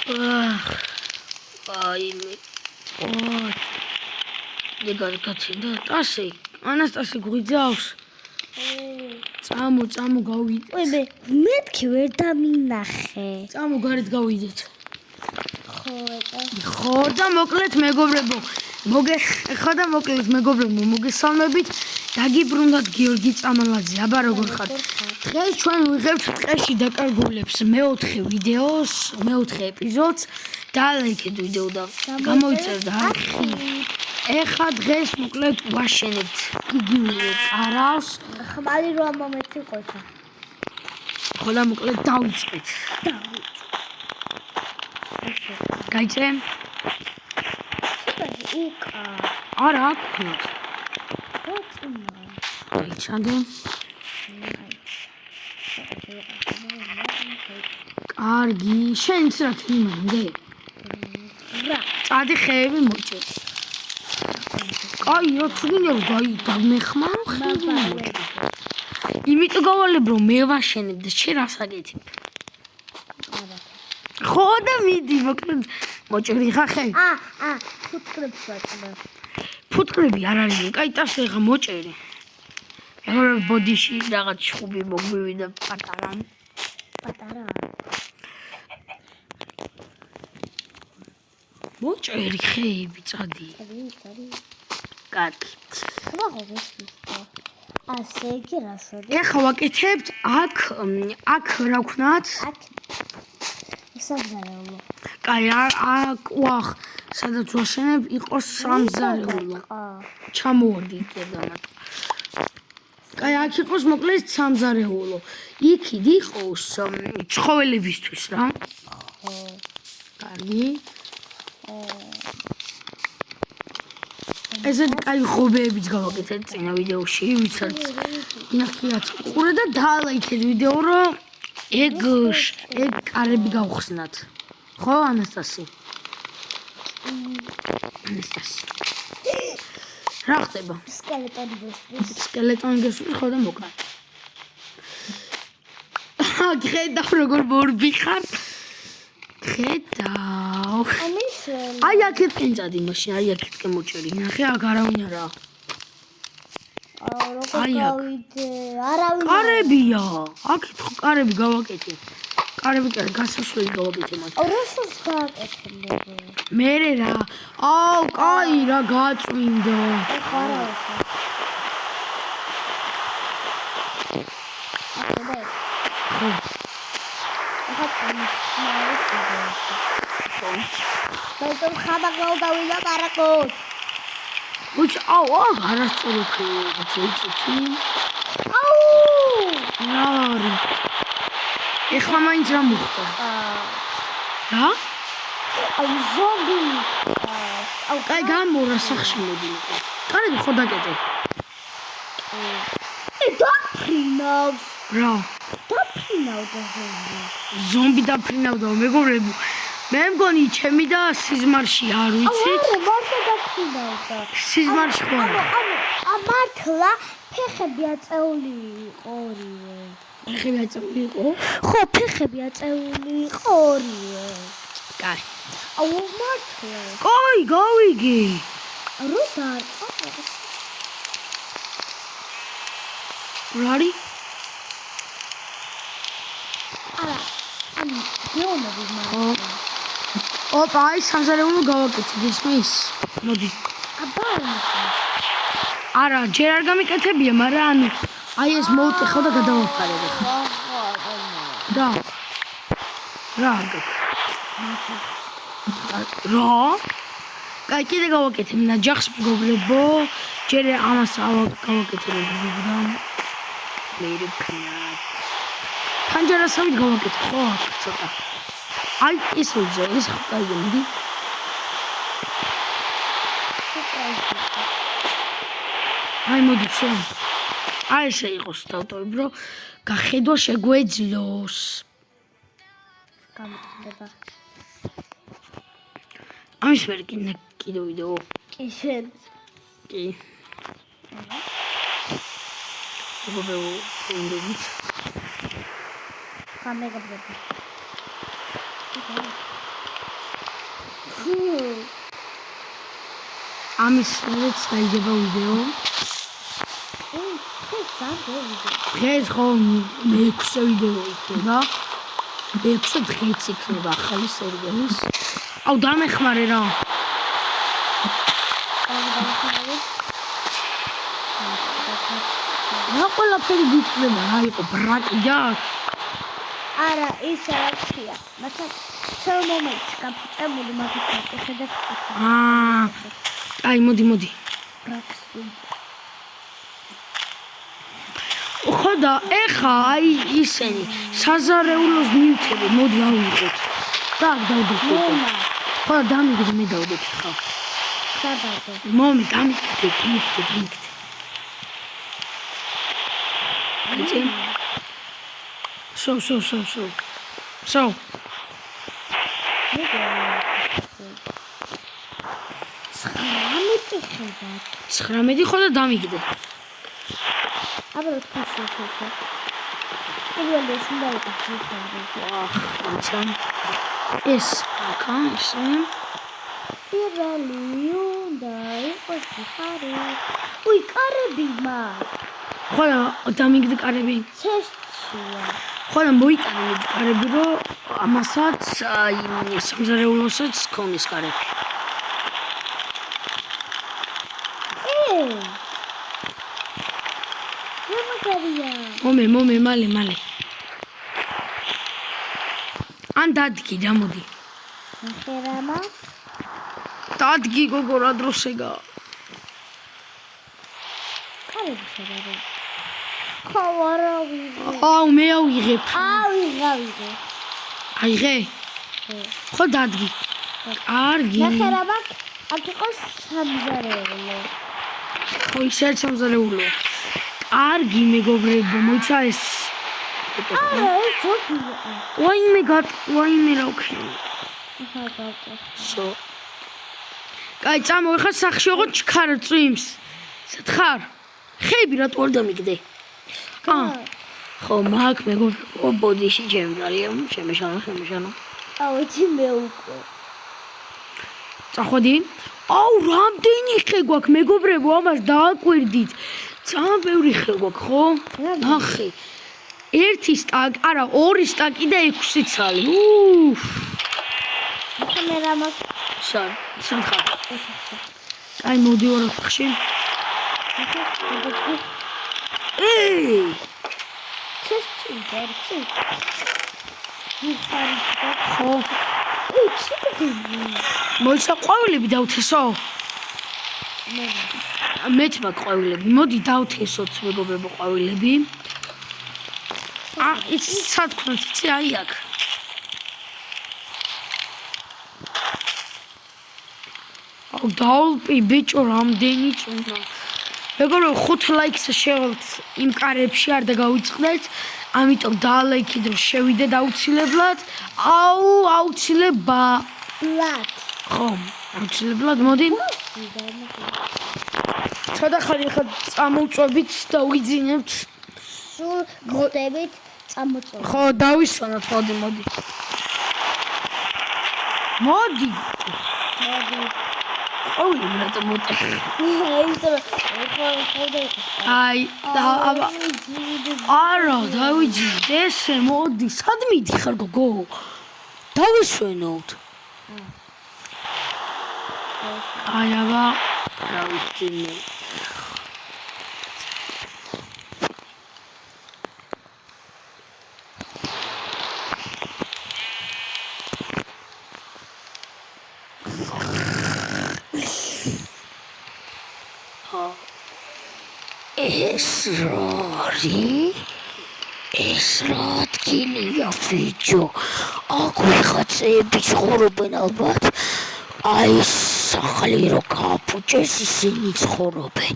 აი მე გაგაცინდა ტასი ანასტასი გვიძავს წამო გავიდეთ ой მეთქი ვერ დამინახე წამო გარეთ გავიდეთ ხო და მოკლედ მეგობრებო მოგესალმებით დაგიბრუნდათ გიორგი წამალაძე აბა როგორ ხართ დღეს ჩვენ ვიღებთ ტყეში დაკარგულებს მეოთხე ვიდეოს მეოთხე ეპიზოდს დალაიქეთ ვიდეო და გამოიწერთ არხი ეხა დღეს მოკლედ ვაშენებთ იგივე კარავს ხმალი რომ მომეცი ყოჩა ხოლა მოკლედ დავიწყეთ გაიჭრე უკა არა აქვს გაიჩანდე კარგი შენც რა თიმამდე რა წადი ხეები მოჭერ კაი რა თუნია გამეხმარო ხეები მოჭერ იმიტომ გავალებ რომ მე ვაშენებ და შენ რას აკეთებ ხო და მიდი მოკლედ მოჭერი ხახე ფუტკრებს ვაწდა ფუტკრები არ არიან კაი ტასე ხა მოჭერი ეგრე ბოდიში რაღაც ჩხუბი მოგვივიდა პატარა მოჭერი ხეები წადი კარგი ასე იგი რა შოდი ეხა ვაკეთებთ აქ რა ვქნათ სამზარეულო კაი აქ ვახ სადაც ვაშენებ იყოს სამზარეულო ჩამოვარდი კიდევ კაი აქ იყოს მოკლედ სამზარეულო იქით იყოს ცხოველებისთვის რა კარგი ესეთ კაი ხობეებიც გავაკეთეთ წინა ვიდეოში ვიცაც გინახიათ ყურე და დალაიქეთ ვიდეო რომ ეგ კარები გავხსნათ ხო ანასტასი რა ხდება სკელეტონი გესვლის ხო და მოკლა ხედავ როგორ მორბი ხარ ხედავ აი აქეთკენ წადი მაშინ აი აქეთკენ მოჭერი ნახე აქ არავინ არაა კარებია აქეთ ხო კარები გავაკეთე კარები კი არა გასასვლელი გავაკეთე მათ რაშოს გააკეთე მერე რა აუ კაი რა გაწვინდა ბატონ ხაბა გავიდა კარაკოთ უჩ აუ არასწორი ქეება წიწი აუ ნარი ეხლა მაინც რა მოხდა რა აუ ზომბი აუ კაი გამორა სახში მოდიო კარები ხო დაკეთე დაფრინავს რა დაფრინავდა ზომბი დაფრინავდა მეგობრებო მე მგონი ჩემი და სიზმარში არ ვიცით მართლა დაფრინავდა სიზმარში ხო არა მართლა ფეხები აწეული იყო ორივე ფეხები აწეული იყო ხო ფეხები აწეული იყო ორივე კაი აუ მართლა კაი გავიგე რო დაარტყა რარი არა ანუ გეომები მართლა ოპა აი სამზარეულო გავაკეთე გესმის მოდი აბა არა ჯერ არ გამიკეთებია მაგრამ ანუ აი ეს მოვტეხო და გადავაფარებ რა კაი კიდე გავაკეთე ნაჯახს მეგობრებო ჯერ ამას გავაკეთე და მე ვქნათ ხანჯარასავით გავაკეთე ხო ცოტა აი ეს ვიძე ეს ხაი მოდი აი მოდი შენ აი ესე იყოს დავტოვებ რომ გახედვა შეგვეძლოს გამიდება ამის ვერ კიდე ვიდეო კი შენ კი მეგობრებო ამის მერეც დაიდება ვიდეო. დღეს ხო მე-6 ვიდეო იქნება. მე-6 დღეც იქნება ახალი სერიალის. აუ დამეხმარე რა. რა ყველაფერი გიტყვება რა იყო ბრაკი და არა ის არაფერია მაგრამ სულ მომენტს გაფუჭებული მაგითი ხედავ აი მოდი ხო და ეხა აი ისენი საზარეულოს ნივთები მოდი ავიღოთ და დავდოთ ხო და დამიგდე მე დავდოთ ხა საბადო მომი დამიგდე Gdzie? So. Schramedi ხო და დამიგდე. აბა რა თქვი შე. პირველი უნდა იყოს. აჰ, ეს აკა ისე. პირველი უნდა იყოს ხარი. უი, კარები მაგ. ხო დამიგდე კარები. ცეშია. ხო და მოიტანე მე კარები რომ ამასაც აი სამზარეულოსაც ქონის კარები. მომე მალე. ან დადგი და მოდი. ნახერამა. დადგი გოგო რა დროსეგა. კარები შეგადე. ხო არა ვიღე. აუ მე ავიღებ. ავიღე. აიღე? ხო დადგი. კარგი. ნახერამა აქ იყოს სამზარეულო. ხო ისე სამზარეულო. კარგი მეგობრებო, მოიცა ეს. არა, ეს ჯობია. ვაიმე რა ვქენი. სო. კაი, წამო, ეხლა სახში ოღონდ ჩქარ წვიმს. სათხარ? ხეები რატო არ დამიგდე? ხო, მაგ მეგობრებო, ბოდიში ჩემბრალია, შემეშანო. აუ, იცი მე უკვე. წახვედი? აუ, რამდენი ხე გვაქვს მეგობრებო, ამას დააკვირდით. ძალიან ბევრი ხე გვაქვს, ხო? ნახე. 1 სტაკ, არა, 2 სტაკი და 6 ცალი. მე რა მაქვს? სანხა. აი, მოდი ოთხში. ჩესჩი. ხო. მოიცა ყვავილები დავთესო? მეც მაქვს ყვავილები. მოდი დავთესოთ მეგობრებო ყვავილები. იცი სათქნოთ, იცი აი აქ. აუ დაულპი ბიჭო რამდენი წუნა. მეგობრებო 5 ლაიქს შევალთ იმ კარებში არ დაგავიწყდეთ. ამიტომ დაალაიქეთ რომ შევიდეთ აუცილებლად. აუცილებლად. ხო, აუცილებლად მოდი. ცოტა ხანი ხა წამოვწვევით და ვიძინებთ. სულ მოდებით წამოწევთ. ხო, დავისვანოთ, მოდი. ოი, რატომ მოტეხე? აი, აბა. არა, დავიძინეთ, ესე მოდი. სად მიდიხარ გოგო? დავისვენოთ. აი, აბა, დავისვენოთ. ეს რა ადგილია ბიჭო? აქ ვიღაცები ცხოვრობენ ალბათ. აი სახალი რო გაფუჭეს ისინი ცხოვრობენ.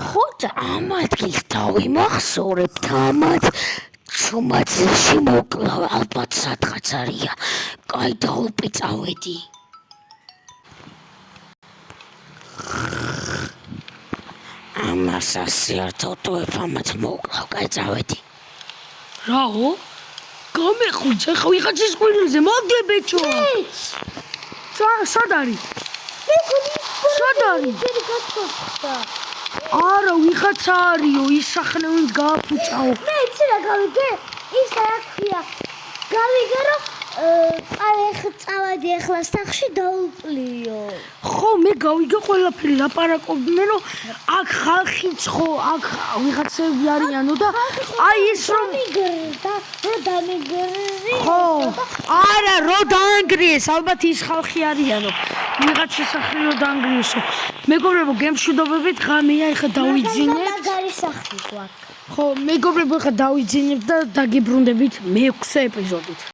ხო და ამ ადგილს დავიმახსოვრებთ ამათ. ჩუმაძილში მოკლა ალბათ სადღაც არია. კაი დაულპი წავედი. ამას ასიართოვებ ამათ მოუკლავ, კაი წავედი. რაო? გამეხუძე ხო ვიღაცის ყვირილზე, მოდი ბეჭოა. სად არის? სად არის? ჯერი გაცოცხლდა. არა, ვიღაცა არისო, ისახნე ვინც გააფუჭაო. მე იცი რა გავიგე? ის რა ქვია? გავიგე რომ წავედი ახლა სახში დაუპლიო. ხო, მე გავიგე ყველაფერი ლაპარაკობდნენ, რომ აქ ხალხიც ხო, აქ ვიღაცები არიანო და აი ეს რომ დამიგრი. ხო, არა, რო დაანგრიეს, ალბათ ის ხალხი არიანო. ვიღაც სახელი რო დაანგრიესო. მეგობრებო, გემშვიდობებით, ღამეა, ეხლა დავიძინებთ. მაგარი სახლი გვაქვს. ხო, მეგობრებო, ეხლა დავიძინებთ და დაგიბრუნდებით მე-6 ეპიზოდით.